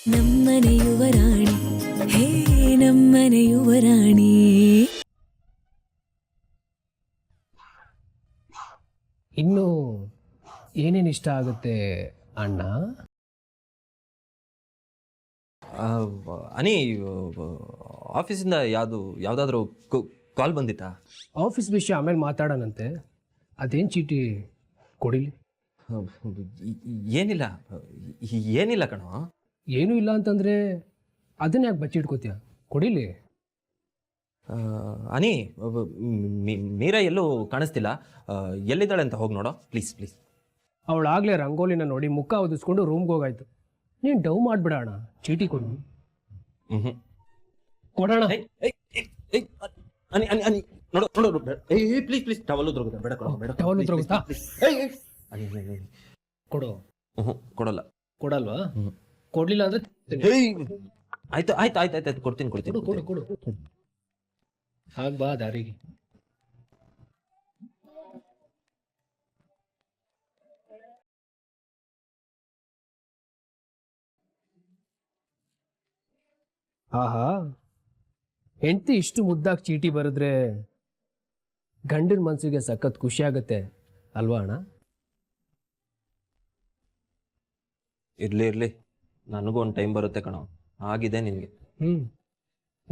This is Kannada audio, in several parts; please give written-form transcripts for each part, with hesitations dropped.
ನಮ್ಮನೆ ಯುವರಾಣಿ ಹೇ ನಮ್ಮನೆ ಯುವರಾಣಿ. ಇನ್ನು ಏನೇನು ಇಷ್ಟ ಆಗುತ್ತೆ ಅಣ್ಣ? ಅನಿ, ಆಫೀಸಿಂದ ಯಾವುದಾದ್ರೂ ಕಾಲ್ ಬಂದಿತ್ತಾ? ಆಫೀಸ್ ವಿಷಯ ಆಮೇಲೆ ಮಾತಾಡೋಣಂತೆ. ಅದೇನು ಚೀಟಿ ಕೊಡಿಲಿ? ಏನಿಲ್ಲ ಕಣೋ. ಏನೂ ಇಲ್ಲ ಅಂತಂದರೆ ಅದನ್ನ ಯಾಕೆ ಬಚ್ಚಿಟ್ಕೋತೀಯ? ಕೊಡಿಲಿ. ಅನಿ, ಮೀರಾ ಎಲ್ಲೂ ಕಾಣಿಸ್ತಿಲ್ಲ. ಎಲ್ಲಿದ್ದಾಳೆ ಅಂತ ಹೋಗಿ ನೋಡೋ ಪ್ಲೀಸ್. ಅವಳಾಗಲೇ ರಂಗೋಲಿನ ನೋಡಿ ಮುಖ ಒದಿಸ್ಕೊಂಡು ರೂಮ್ಗೆ ಹೋಗಾಯ್ತು. ನೀನು ಡವ್ ಮಾಡಿಬಿಡೋಣ. ಚೀಟಿ ಕೊಡು. ಕೊಡೋಣ. ನೋಡು ಪ್ಲೀಸ್ ಟವಲ್ ಬೇಡ ಟವಲ್ ಉದ್ರೋಗುತ್ತಾ? ಕೊಡು. ಕೊಡಲ್ಲ. ಕೊಡಲ್ವಾ? ಕೊಡ್ಲಿಲ್ಲ ಅಂದ್ರೆ ಆಯ್ತು ಕೊಡ್ತೀನಿ. ಕೊಡು. ಹಾಗೆ ಬಾ ದಾರಿಗೆ. ಆಹಾ, ಹೆಂಡತಿ ಇಷ್ಟು ಮುದ್ದಾಗಿ ಚೀಟಿ ಬರೆದ್ರೆ ಗಂಡನ ಮನಸ್ಸಿಗೆ ಸಖತ್ ಖುಷಿ ಆಗುತ್ತೆ ಅಲ್ವಾ ಅಣ್ಣ? ಇರ್ಲಿ ನನಗೂ ಒಂದು ಟೈಮ್ ಬರುತ್ತೆ ಕಣೋ. ಆಗಿದೆ ನಿನಗೆ.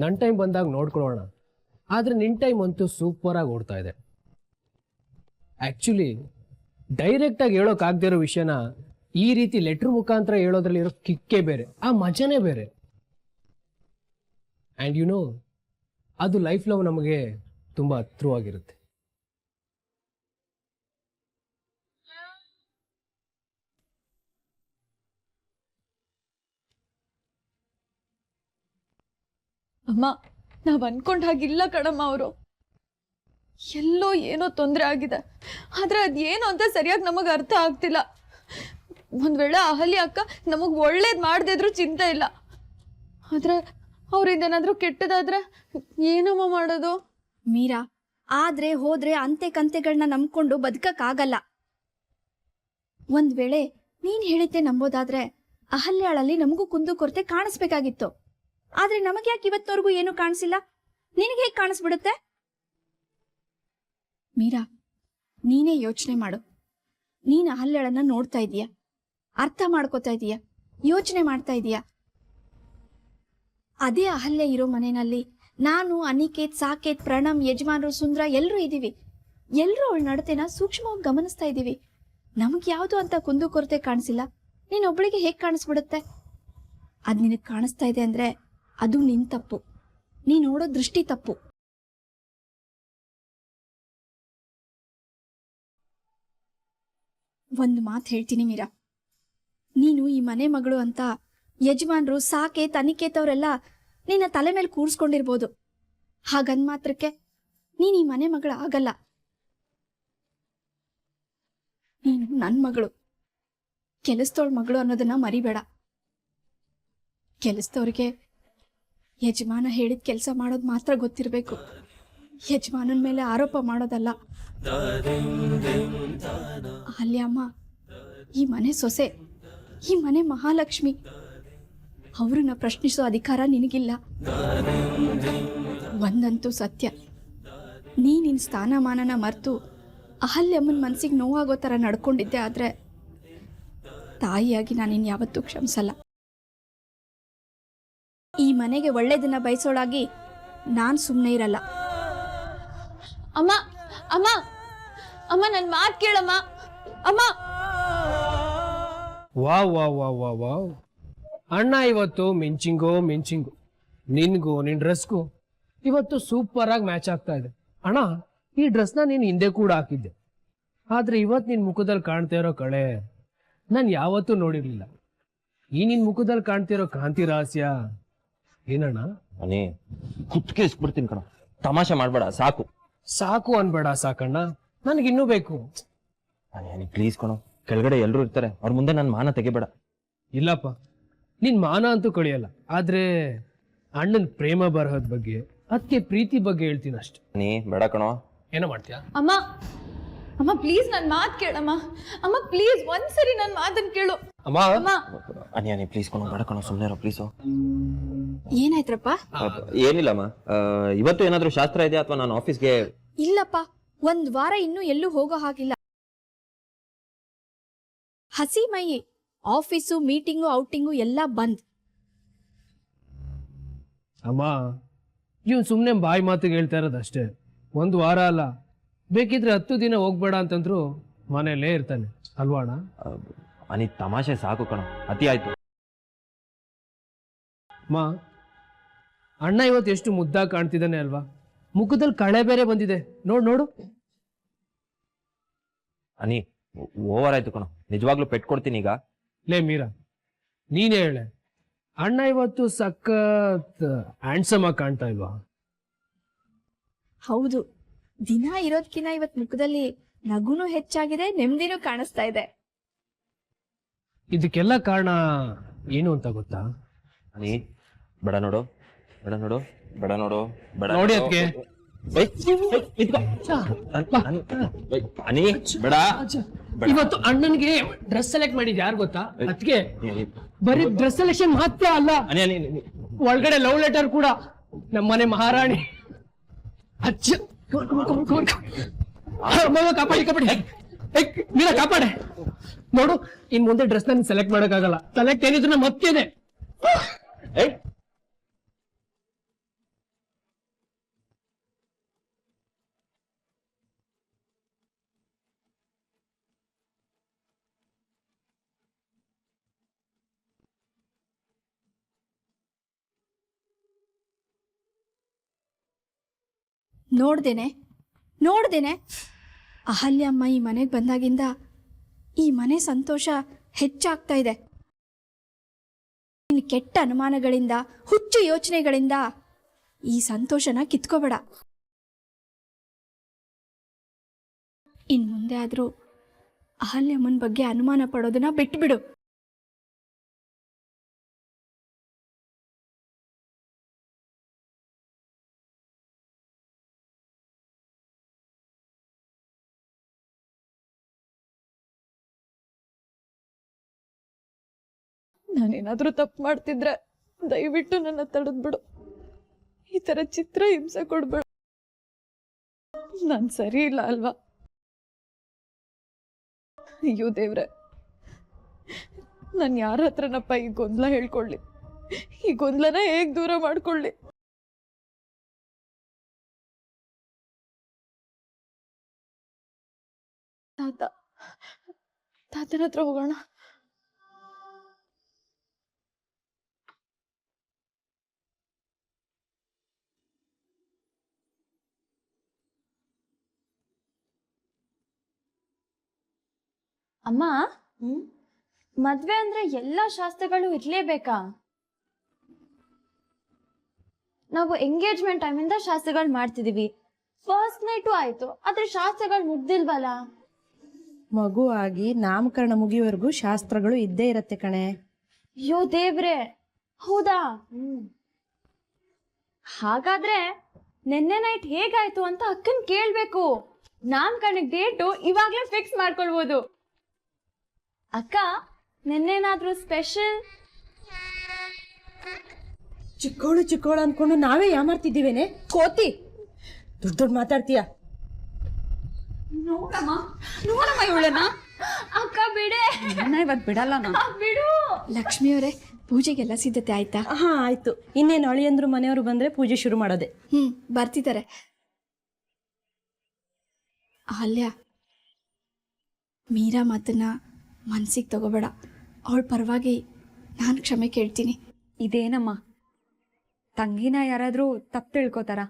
ನನ್ನ ಟೈಮ್ ಬಂದಾಗ ನೋಡ್ಕೊಳ್ಳೋಣ. ಆದರೆ ನಿನ್ನ ಟೈಮ್ ಅಂತೂ ಸೂಪರಾಗಿ ಓಡ್ತಾ ಇದೆ. ಆ್ಯಕ್ಚುಲಿ ಡೈರೆಕ್ಟಾಗಿ ಹೇಳೋಕ್ಕಾಗದೇ ಇರೋ ವಿಷಯನ ಈ ರೀತಿ ಲೆಟ್ರ್ ಮುಖಾಂತರ ಹೇಳೋದ್ರಲ್ಲಿ ಇರೋ ಕಿಕ್ಕೇ ಬೇರೆ, ಆ ಮಜಾನೇ ಬೇರೆ. ಆ್ಯಂಡ್ ಯು ನೋ, ಅದು ಲೈಫ್ ಲವ್ ನಮಗೆ ತುಂಬ ಹತ್ರವಾಗಿರುತ್ತೆ. ಅಮ್ಮ, ನಾವ್ ಅನ್ಕೊಂಡ್ ಹಾಗಿಲ್ಲ ಕಣಮ್ಮ. ಅವರು ಎಲ್ಲೋ ಏನೋ ತೊಂದರೆ ಆಗಿದೆ, ಆದ್ರೆ ಅದೇನು ಅಂತ ಸರಿಯಾಗಿ ನಮಗ್ ಅರ್ಥ ಆಗ್ತಿಲ್ಲ. ಒಂದ್ ವೇಳೆ ಅಹಲ್ಯ ಅಕ್ಕ ನಮಗ್ ಒಳ್ಳೇದ್ ಮಾಡದಿದ್ರು ಚಿಂತೆ ಇಲ್ಲ, ಆದ್ರೆ ಅವ್ರಿಂದ ಏನಾದ್ರೂ ಕೆಟ್ಟದಾದ್ರೆ ಏನಮ್ಮ ಮಾಡೋದು? ಮೀರಾ, ಆದ್ರೆ ಹೋದ್ರೆ ಅಂತೆ ಕಂತೆಗಳನ್ನ ನಂಬ್ಕೊಂಡು ಬದುಕಕ್ಕಾಗಲ್ಲ. ಒಂದ್ ವೇಳೆ ನೀನ್ ಹೇಳಿದ್ದೆ ನಂಬೋದಾದ್ರೆ ಅಹಲ್ಯಾಳಲ್ಲಿ ನಮಗೂ ಕುಂದು ಕೊರತೆ ಕಾಣಿಸ್ಬೇಕಾಗಿತ್ತು. ಆದ್ರೆ ನಮಗೆ ಯಾಕೆ ಇವತ್ತವರೆಗೂ ಏನು ಕಾಣಿಸಿಲ್ಲ? ನಿನಗೆ ಹೇಗೆ ಕಾಣಿಸ್ಬಿಡುತ್ತೆ? ಮೀರಾ, ನೀನೇ ಯೋಚನೆ ಮಾಡು. ನೀನ್ ಅಹಲ್ಯಾಳನ್ನ ನೋಡ್ತಾ ಇದೀಯ, ಅರ್ಥ ಮಾಡ್ಕೋತಾ ಇದೀಯ, ಯೋಚನೆ ಮಾಡ್ತಾ ಇದೀಯ. ಅದೇ ಅಹಲ್ಯ ಇರೋ ಮನೆಯಲ್ಲಿ ನಾನು, ಅನಿಕೇತ್, ಸಾಕೇತ್, ಪ್ರಣಮ್, ಯಜಮಾನ್ರು, ಸುಂದ್ರ ಎಲ್ಲರೂ ಇದೀವಿ. ಎಲ್ಲರೂ ಅವಳ ನಡತೆನ ಸೂಕ್ಷ್ಮವಾಗಿ ಗಮನಿಸ್ತಾ ಇದೀವಿ. ನಮಗ್ ಯಾವುದು ಅಂತ ಕುಂದು ಕೊರತೆ ಕಾಣಿಸಿಲ್ಲ. ನೀನೊಬ್ಳಿಗೆ ಹೇಗೆ ಕಾಣಿಸ್ಬಿಡುತ್ತೆ? ಅದ್ ನಿನಗೆ ಕಾಣಿಸ್ತಾ ಇದೆ ಅಂದ್ರೆ ಅದು ನಿನ್ ತಪ್ಪು. ನೀ ನೋಡೋ ದೃಷ್ಟಿ ತಪ್ಪು. ಒಂದು ಮಾತು ಹೇಳ್ತೀನಿ ಮೀರಾ, ನೀನು ಈ ಮನೆ ಮಗಳು ಅಂತ ಯಜಮಾನ್ರು, ಸಾಕೇತ್, ಅನಿಕೇತ್ ಅವರೆಲ್ಲ ನಿನ್ನ ತಲೆ ಮೇಲೆ ಕೂರ್ಸ್ಕೊಂಡಿರ್ಬೋದು. ಹಾಗಂದ್ ಮಾತ್ರಕ್ಕೆ ನೀನ್ ಈ ಮನೆ ಮಗಳು ಆಗಲ್ಲ. ನೀನು ನನ್ ಮಗಳು, ಕೆಲಸದವಳ ಮಗಳು ಅನ್ನೋದನ್ನ ಮರಿಬೇಡ. ಕೆಲಸದವ್ರಿಗೆ ಯಜಮಾನ ಹೇಳಿದ ಕೆಲಸ ಮಾಡೋದು ಮಾತ್ರ ಗೊತ್ತಿರಬೇಕು, ಯಜಮಾನನ ಮೇಲೆ ಆರೋಪ ಮಾಡೋದಲ್ಲ. ಅಲ್ಯಮ್ಮ ಈ ಮನೆ ಸೊಸೆ, ಈ ಮನೆ ಮಹಾಲಕ್ಷ್ಮಿ. ಅವ್ರನ್ನ ಪ್ರಶ್ನಿಸೋ ಅಧಿಕಾರ ನಿನಗಿಲ್ಲ. ಒಂದಂತೂ ಸತ್ಯ, ನಿನ್ನ ಸ್ಥಾನಮಾನನ ಮರೆತು ಅಹಲ್ಯಮ್ಮನ ಮನಸ್ಸಿಗೆ ನೋವಾಗೋ ಥರ ನಡ್ಕೊಂಡಿದ್ದೆ. ಆದರೆ ತಾಯಿಯಾಗಿ ನಾನು ಯಾವತ್ತೂ ಕ್ಷಮಿಸಲ್ಲ. ಈ ಮನೆಗೆ ಒಳ್ಳೇದನ್ನ ಬಯಸೋಳಾಗಿ ನಾನು ಸುಮ್ಮನೆ ಇರಲ್ಲ. ಅಮ್ಮ ಅಮ್ಮ ಅಮ್ಮ, ನನ್ನ ಮಾತು ಕೇಳಮ್ಮ. ಅಮ್ಮ, wow wow wow wow wow ಅಣ್ಣ, ಇವತ್ತು ಮಿಂಚಿಂಗು. ನಿನ್ಗೂ ನಿನ್ ಡ್ರೆಸ್ಗೂ ಇವತ್ತು ಸೂಪರ್ ಆಗಿ ಮ್ಯಾಚ್ ಆಗ್ತಾ ಇದೆ. ಅಣ್ಣ, ಈ ಡ್ರೆಸ್ನ ನೀನು ಹಿಂದೆ ಕೂಡ ಹಾಕಿದ್ದೆ, ಆದ್ರೆ ಇವತ್ತು ನಿನ್ ಮುಖದಲ್ಲಿ ಕಾಣ್ತಾ ಇರೋ ಕಳೆ ನಾನು ಯಾವತ್ತೂ ನೋಡಿರ್ಲಿಲ್ಲ. ಈ ನಿನ್ ಮುಖದಲ್ಲಿ ಕಾಣ್ತಿರೋ ಕಾಂತಿ ರಹಸ್ಯ ಏನಣ್ಣ? ಅನೇ, ಕುತ್ತಿಗೆ ಇಸ್ಬಿಡ್ತೀನಿ ಕಣ. ತಮಾಷೆ ಮಾಡ್ಬೇಡ, ಸಾಕು ಅನ್ಬೇಡ. ಸಾಕಣ್ಣ, ನನಗಿನ್ನೂ ಬೇಕು. ಪ್ಲೀಸ್ ಕಣೋ, ಕೆಳಗಡೆ ಎಲ್ಲರೂ ಇರ್ತಾರೆ, ಅವ್ರ ಮುಂದೆ ನನ್ನ ಮಾನ ತೆಗಿಬೇಡ. ಇಲ್ಲಪ್ಪ, ನಿನ್ ಮಾನ ಅಂತೂ ಕಳಿಯಲ್ಲ. ಆದ್ರೆ ಅಣ್ಣನ ಪ್ರೇಮ ಬರಹದ ಬಗ್ಗೆ, ಅದಕ್ಕೆ ಪ್ರೀತಿ ಬಗ್ಗೆ ಹೇಳ್ತೀನಿ ಅಷ್ಟೆ. ನೀ ಬೇಡ ಕಣೋ. ಏನೋ ಮಾಡ್ತೀಯಾ? ಅಮ್ಮ ಅಮ್ಮ ಪ್ಲೀಸ್ ನನ್ನ ಮಾತು ಕೇಳಮ್ಮ. ಅಮ್ಮ ಪ್ಲೀಸ್ ಒಂದ್ಸರಿ ನನ್ನ ಮಾತನ್ನು ಕೇಳು. ಅಮ್ಮ ಅಮ್ಮ ಅನಿ ಪ್ಲೀಸ್ ಕಣೋ ಬೇಡ ಕಣೋ ಸುಮ್ಮನೆ ಪ್ಲೀಸು. ಏನಾಯ್ತ್ರಪ್ಪ? ಏನಿಲ್ಲಮ್ಮ, ಇವತ್ತು ಏನಾದರೂ ಶಾಸ್ತ್ರ ಇದೆಯಾ ಅಥವಾ ನಾನು ಆಫೀಸ್ಗೆ? ಇಲ್ಲಪ್ಪ, ಒಂದ್ ವಾರ ಇನ್ನೂ ಎಲ್ಲೂ ಹೋಗೋ ಹಾಗಿಲ್ಲ. ಹಸಿ ಮೈ, ಆಫೀಸು, ಮೀಟಿಂಗು, ಔಟಿಂಗು ಎಲ್ಲ ಬಂದ್. ಅಮ್ಮ ಇವ್ನು ಸುಮ್ಮನೆ ಬಾಯಿ ಮಾತಿಗೆ ಹೇಳ್ತಾ ಇರೋದಷ್ಟೇ. ಒಂದು ವಾರ ಅಲ್ಲ, ಬೇಕಿದ್ರೆ 10 ದಿನ ಹೋಗ್ಬೇಡ ಅಂತಂದ್ರು ಮನೆಯಲ್ಲೇ ಇರ್ತಾನೆ ಅಲ್ವಾ ಅಣ್ಣ? ಅನಿ ತಮಾಷೆ ಸಾಕು ಕಣೋ, ಅತಿ ಆಯ್ತು. ಅಮ್ಮ ಅಣ್ಣ ಇವತ್ತು ಎಷ್ಟು ಮುದ್ದಾಗಿ ಕಾಣ್ತಿದ್ದಾನೆ ಅಲ್ವಾ? ಮುಖದಲ್ಲಿ ಕಳೆ ಬೇರೆ ಬಂದಿದೆ, ನೋಡು. ಅನಿ ಓವರ್ ಆಯ್ತು ಕಣೋ, ನಿಜವಾಗ್ಲೂ ಪೆಟ್ಕೊಡ್ತೀನಿ ಈಗ. ಲೇ ಮೀರಾ, ನೀನೇ ಹೇಳೆ, ಅಣ್ಣ ಇವತ್ತು ಸಖತ್ ಹ್ಯಾಂಡ್ಸಮ್ ಆಗಿ ಕಾಣ್ತಾ ಇಲ್ವಾ? ಹೌದು, ದಿನ ಇರೋದ್ಕಿನ್ನ ಇವತ್ ಮುಖದಲ್ಲಿ ನಗುನು ಹೆಚ್ಚಾಗಿದೆ, ನೆಮ್ಮದಿನೂ ಕಾಣಿಸ್ತಾ ಇದೆ. ಇದಕ್ಕೆಲ್ಲ ಕಾರಣ ಏನು ಅಂತ ಗೊತ್ತಾ? ಅನಿ ಬೇಡ ನೋಡು. ನೋಡಿ ಅದಕ್ಕೆ ಅನಿ ಬೇಡ. ಇವತ್ತು ಅಣ್ಣನ್ಗೆ ಡ್ರೆಸ್ ಸೆಲೆಕ್ಟ್ ಮಾಡಿದ್ ಯಾರು ಗೊತ್ತಾ? ಅದಕ್ಕೆ ಬರೀ ಡ್ರೆಸ್ ಸೆಲೆಕ್ಷನ್ ಮಾತ್ರ ಅಲ್ಲ, ಒಳಗಡೆ ಲವ್ ಲೆಟರ್ ಕೂಡ. ನಮ್ಮನೆ ಮಹಾರಾಣಿ ಅಜ್ಜ ಕಾಪಾಡಿ ಮೀರಾ ಕಾಪಾಡೆ. ನೋಡು, ಇನ್ ಮುಂದೆ ಡ್ರೆಸ್ ನಾನು ಸೆಲೆಕ್ಟ್ ಮಾಡಕ್ಕಾಗಲ್ಲ. ಸೆಲೆಕ್ಟ್ ಏನಿದ್ರು ನಮ್ಮ ಮತ್ತೇನೆ. ನೋಡ್ದೇನೆ ಅಹಲ್ಯಮ್ಮ ಈ ಮನೆಗೆ ಬಂದಾಗಿಂದ ಈ ಮನೆ ಸಂತೋಷ ಹೆಚ್ಚಾಗ್ತಾ ಇದೆ. ಇನ್ನು ಕೆಟ್ಟ ಅನುಮಾನಗಳಿಂದ, ಹುಚ್ಚು ಯೋಚನೆಗಳಿಂದ ಈ ಸಂತೋಷನ ಕಿತ್ಕೋಬೇಡ. ಇನ್ ಮುಂದೆ ಆದ್ರೂ ಅಹಲ್ಯಮ್ಮನ ಬಗ್ಗೆ ಅನುಮಾನ ಪಡೋದನ್ನ ಬಿಟ್ಬಿಡು. ನಾನೇನಾದ್ರೂ ತಪ್ಪು ಮಾಡ್ತಿದ್ರೆ ದಯವಿಟ್ಟು ನನ್ನ ತಡೆದ್ಬಿಡು. ಈ ತರ ಚಿತ್ರ ಹಿಂಸೆ ಕೊಡ್ಬೇಡ. ನಾನ್ ಸರಿ ಇಲ್ಲ ಅಲ್ವಾ? ಅಯ್ಯೋ ದೇವ್ರೆ, ನಾನು ಯಾರ ಹತ್ರನಪ್ಪ ಈ ಗೊಂದಲ ಹೇಳ್ಕೊಳ್ಳಿ? ಈ ಗೊಂದಲನ ಹೇಗ್ ದೂರ ಮಾಡ್ಕೊಳ್ಳಿ? ತಾತನ ಹತ್ರ ಹೋಗೋಣ. ಅಮ್ಮ, ಮದ್ವೆ ಅಂದ್ರೆ ಎಲ್ಲಾ ಶಾಸ್ತ್ರಗಳು ಇರ್ಲೇಬೇಕಾ? ನಾವು ಎಂಗೇಜ್ಮೆಂಟ್ ಟೈಮಿಂದ ಶಾಸ್ತ್ರಗಳು ಮಾಡ್ತಿದೀವಿ. ಫಸ್ಟ್ ನೈಟು ಆಯ್ತು, ಆದ್ರೆ ಶಾಸ್ತ್ರಗಳು ಮುಗ್ದಿಲ್ವಲ್ಲ? ಮಗು ಆಗಿ ನಾಮಕರಣ ಮುಗಿಯುವವರೆಗೂ ಶಾಸ್ತ್ರಗಳು ಇದ್ದೇ ಇರತ್ತೆ ಕಣೆ. ಅಯ್ಯೋ ದೇವ್ರೆ, ಹೌದಾ? ಹಾಗಾದ್ರೆ ನೆನ್ನೆ ನೈಟ್ ಹೇಗಾಯ್ತು ಅಂತ ಅಕ್ಕನ್ ಕೇಳ್ಬೇಕು. ನಾಮಕರಣಕ್ಕೆ ಡೇಟು ಇವಾಗ್ಲೇ ಫಿಕ್ಸ್ ಮಾಡ್ಕೊಳ್ಬೋದು. ಅಕ್ಕ, ನೆನ್ನೇನಾದ್ರೂ ಸ್ಪೆಷಲ್? ಚಿಕ್ಕೋಳು ಅನ್ಕೊಂಡು ನಾವೇ ಯಾಮಾರ್ತಿದ್ದೀವೇನೆ ಕೋತಿ. ದೊಡ್ಡ ಮಾತಾಡ್ತೀಯ. ನೋಡಮ್ಮ ಇವಳನ್ನ. ಅಕ್ಕ ಬಿಡೆ, ಇವತ್ ಬಿಡಲ್ಲ ನಾ. ಬಿಡು. ಲಕ್ಷ್ಮಿಯವರೇ, ಪೂಜೆಗೆಲ್ಲ ಸಿದ್ಧತೆ ಆಯ್ತಾ? ಹಾ ಆಯ್ತು, ಇನ್ನೇನು ಅಳಿಯಂದ್ರು ಮನೆಯವರು ಬಂದ್ರೆ ಪೂಜೆ ಶುರು ಮಾಡೋದೆ. ಬರ್ತಿದ್ದಾರೆ. ಅಹಲ್ಯ, ಮೀರಾ ಮಾತನ್ನ ಮನ್ಸಿಗೆ ತಗೋಬೇಡ. ಅವಳ ಪರವಾಗಿ ನಾನು ಕ್ಷಮೆ ಕೇಳ್ತೀನಿ. ಇದೇನಮ್ಮ, ತಂಗಿನ ಯಾರಾದ್ರೂ ತಪ್ಪು ತಿಳ್ಕೊತಾರ?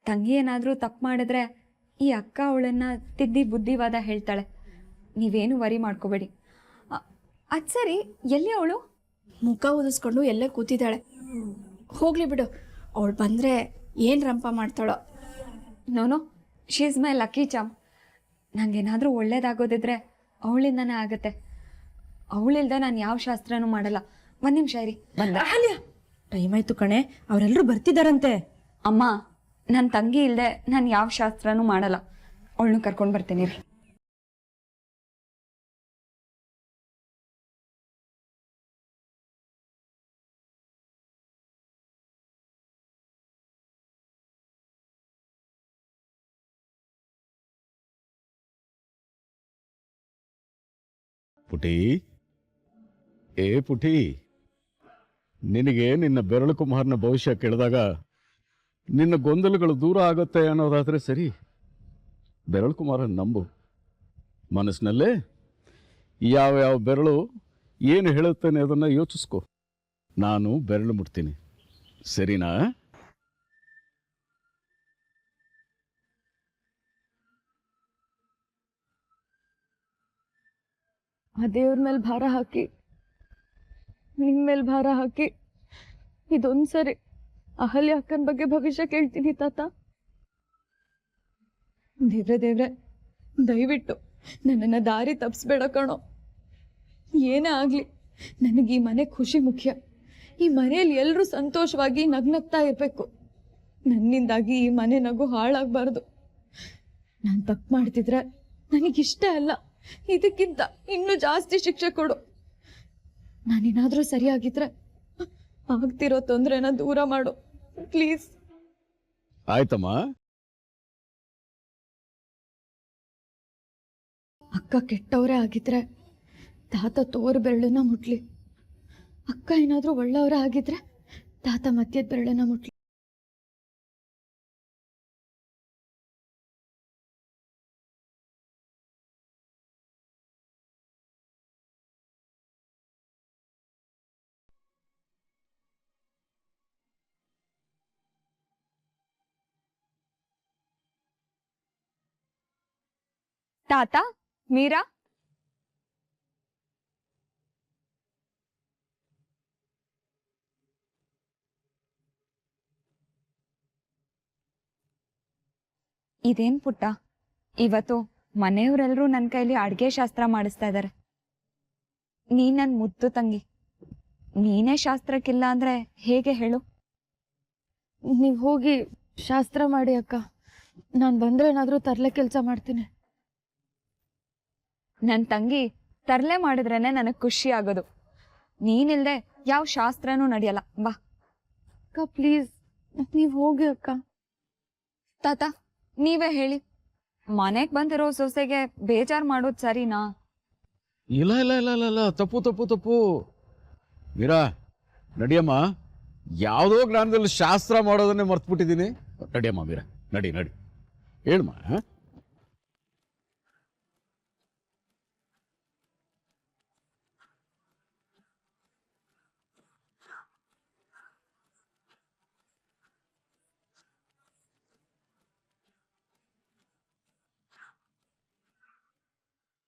ತಂಗಿ ಏನಾದ್ರೂ ತಪ್ಪು ಮಾಡಿದ್ರೆ ಈ ಅಕ್ಕ ಅವಳನ್ನ ತಿದ್ದಿ ಬುದ್ಧಿವಾದ ಹೇಳ್ತಾಳೆ. ನೀವೇನು ವರಿ ಮಾಡ್ಕೋಬೇಡಿ. ಅದ್ ಸರಿ, ಎಲ್ಲಿ ಅವಳು? ಮುಖ ಊದಿಸ್ಕೊಂಡು ಎಲ್ಲೇ ಕೂತಿದ್ದಾಳೆ. ಹೋಗ್ಲಿ ಬಿಡು, ಅವಳು ಬಂದ್ರೆ ಏನ್ ರಂಪ ಮಾಡ್ತಾಳೋ. No no, she is my lucky charm. ನಂಗೇನಾದ್ರೂ ಒಳ್ಳೇದಾಗೋದಿದ್ರೆ ಅವಳಿಂದನೇ ಆಗತ್ತೆ. ಅವಳಿಲ್ದೆ ನಾನು ಯಾವ ಶಾಸ್ತ್ರನೂ ಮಾಡಲ್ಲ. ಒಂದ್ ನಿಮಿಷ ಇರಿ, ಬಂದ. ಟೈಮ್ ಆಯ್ತು ಕಣೆ, ಅವರೆಲ್ಲರೂ ಬರ್ತಿದಾರಂತೆ. ಅಮ್ಮ, ನನ್ನ ತಂಗಿ ಇಲ್ದೆ ನಾನು ಯಾವ ಶಾಸ್ತ್ರನೂ ಮಾಡಲ್ಲ. ಅವಳನ್ನು ಕರ್ಕೊಂಡು ಬರ್ತೀನಿ. ಪುಟಿ, ಏ ಪುಟಿ, ನಿನಗೆ ನಿನ್ನ ಬೆರಳು ಕುಮಾರನ ಭವಿಷ್ಯ ಕೇಳಿದಾಗ ನಿನ್ನ ಗೊಂದಲಗಳು ದೂರ ಆಗುತ್ತೆ ಅನ್ನೋದಾದ್ರೆ ಸರಿ, ಬೆರಳು ಕುಮಾರನ ನಂಬು. ಮನಸ್ಸಿನಲ್ಲೇ ಯಾವ ಬೆರಳು ಏನು ಹೇಳುತ್ತೇನೆ ಅದನ್ನು ಯೋಚಿಸ್ಕೊ. ನಾನು ಬೆರಳು ಮುಟ್ತೀನಿ, ಸರಿನಾ? ಆ ದೇವ್ರ ಮೇಲೆ ಭಾರ ಹಾಕಿ, ನಿನ್ ಮೇಲೆ ಭಾರ ಹಾಕಿ, ಇದೊಂದ್ಸರಿ ಅಹಲ್ಯ ಅಕ್ಕನ ಬಗ್ಗೆ ಭವಿಷ್ಯ ಕೇಳ್ತೀನಿ ತಾತ. ದೇವ್ರೆ ದಯವಿಟ್ಟು ನನ್ನನ್ನು ದಾರಿ ತಪ್ಪಿಸ್ಬೇಡ ಕಣೋ. ಏನೇ ಆಗ್ಲಿ ನನಗೆ ಈ ಮನೆ ಖುಷಿ ಮುಖ್ಯ. ಈ ಮನೆಯಲ್ಲಿ ಎಲ್ಲರೂ ಸಂತೋಷವಾಗಿ ನಗ್ನಗ್ತಾ ಇರ್ಬೇಕು. ನನ್ನಿಂದಾಗಿ ಈ ಮನೆ ನಗು ಹಾಳಾಗಬಾರ್ದು. ನಾನು ತಪ್ಪು ಮಾಡ್ತಿದ್ರೆ ನನಗಿಷ್ಟ ಅಲ್ಲ, ಇದಕ್ಕಿಂತ ಇನ್ನೂ ಜಾಸ್ತಿ ಶಿಕ್ಷೆ ಕೊಡು. ನಾನೇನಾದ್ರೂ ಸರಿಯಾಗಿದ್ರೆ ಆಗ್ತಿರೋ ತೊಂದ್ರೆನ ದೂರ ಮಾಡು ಪ್ಲೀಸ್. ಆಯ್ತಮ್ಮ. ಅಕ್ಕ ಕೆಟ್ಟವರೇ ಆಗಿದ್ರೆ ತಾತ ತೋರು ಬೆರಳನ್ನ ಮುಟ್ಲಿ. ಅಕ್ಕ ಏನಾದ್ರೂ ಒಳ್ಳೆಯವರೇ ಆಗಿದ್ರೆ ತಾತ ಮಧ್ಯದ ಬೆರಳನ್ನ ಮುಟ್ಲಿ. ತಾತ, ಮೀರಾ, ಇದೇನ್ ಪುಟ್ಟ, ಇವತ್ತು ಮನೆಯವರೆಲ್ಲರೂ ನನ್ನ ಕೈಲಿ ಅಡ್ಗೆ ಶಾಸ್ತ್ರ ಮಾಡಿಸ್ತಾ ಇದ್ದಾರೆ. ನೀನ್ ನನ್ ಮುದ್ದು ತಂಗಿ, ನೀನೇ ಶಾಸ್ತ್ರಕ್ಕಿಲ್ಲ ಅಂದ್ರೆ ಹೇಗೆ ಹೇಳು? ನೀವು ಹೋಗಿ ಶಾಸ್ತ್ರ ಮಾಡಿ ಅಕ್ಕ. ನಾನು ಬಂದ್ರೆ ಏನಾದ್ರೂ ತರ್ಲೆ ಕೆಲಸ ಮಾಡ್ತೀನಿ. ನನ್ನ ತಂಗಿ ತರ್ಲೆ ಮಾಡಿದ್ರೇನೆ ನನಗೆ ಖುಷಿ ಆಗೋದು. ನೀನಿಲ್ದೆ ಯಾವ ಶಾಸ್ತ್ರನೂ ನಡೆಯಲ್ಲ. ಬಾ ಅಕ್ಕ ಪ್ಲೀಸ್, ನೀವು ಹೋಗಿ ಅಕ್ಕ. ತಾತ, ನೀವೇ ಹೇಳಿ, ಮನೆಗೆ ಬಂದಿರೋ ಸೊಸೆಗೆ ಬೇಜಾರು ಮಾಡೋದು ಸರಿನಾ? ಇಲ್ಲ ಇಲ್ಲ ಇಲ್ಲ ಇಲ್ಲ ಇಲ್ಲ, ತಪ್ಪು ತಪ್ಪು ತಪ್ಪು. ಮೀರಾ, ನಡಿಯಮ್ಮ. ಯಾವುದೋ ಜ್ಞಾನದಲ್ಲಿ ಶಾಸ್ತ್ರ ಮಾಡೋದನ್ನೇ ಮರ್ತ್ಬಿಟ್ಟಿದ್ದೀನಿ. ನಡಿಯಮ್ಮ ಮೀರಾ, ನಡಿ ನಡಿ. ಹೇಳಮ್ಮ.